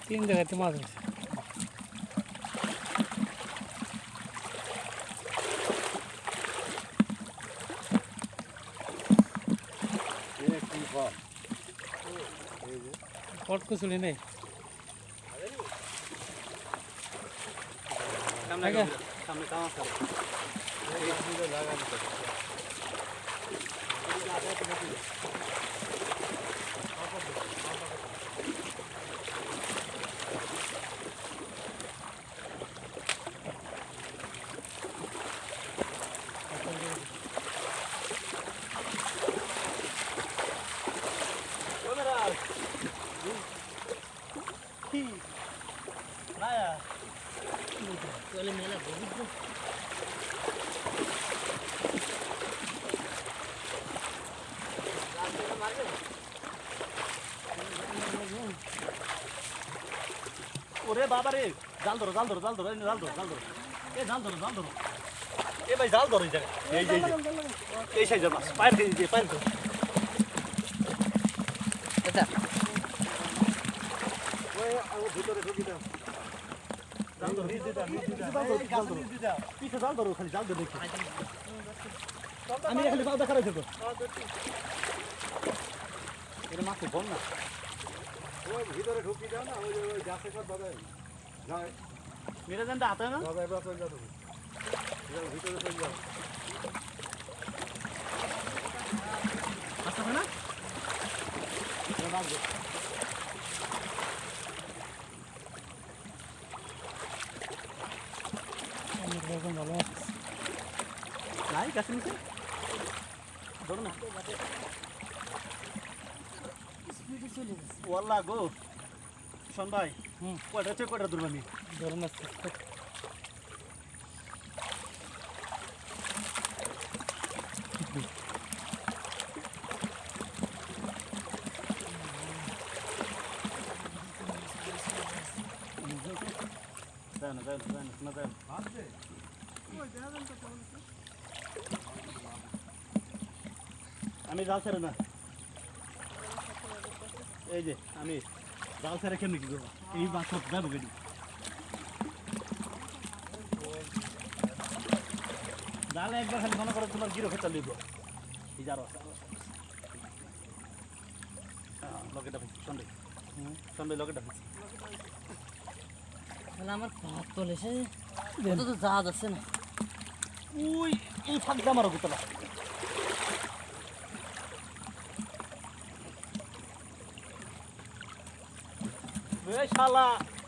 তিন জায়গাতে মাছ হয়েছে। পট কুচুলি নেই ওরে বাবা রে জাল ধরো জাল ধরো জাল ধরো জাল ধরো জাল ধরো এ জাল ধরো জাল ধরো এ ভাই জাল ধরো এই জায়গায় এই যে এই সাইজের মাছ পায়ের খেয়ে দিয়ে পায়ের খেয়ে এটা ওই ভিতরে ঢুকি দাও জাল ধরো নিচে দাও জাল ধরো পিছে জাল ধরো খালি জাল ধরো দেখি আমি খালি পাও দেখা রাখছি তো এর মাছ বল না ওই ভিতরে ঢুকি যাও না ওই ওই গাছের সাথে বাঁধাই যায় মেরে দেন হাতে না বাঁধাই এবার চলে যাও তুমি যাও ভিতরে চলে যাও আসতে না ভালো নাই গাছের নিচে ধরো না ওয়াল্লা গো শোন ভাই কয়টা হচ্ছে কয়টা ধরবো আমি ধরুন আমি জাল ছেড়ে না এই যে আমি জাল ছেড়ে কেমনি কি করবো এই মাছ সব যাবো কেটে জালে একবার খালি মনে করো তোমার গিরো খেতে লিখবো এই যারো লকেটা ফেলছি সন্দেহ সন্দেহ লকেটা ফেলছি আমার পাত তোলেছে তো জাহাজ আছে না ওই এই ফাঁক দিয়ে আমারও গুতলা শালা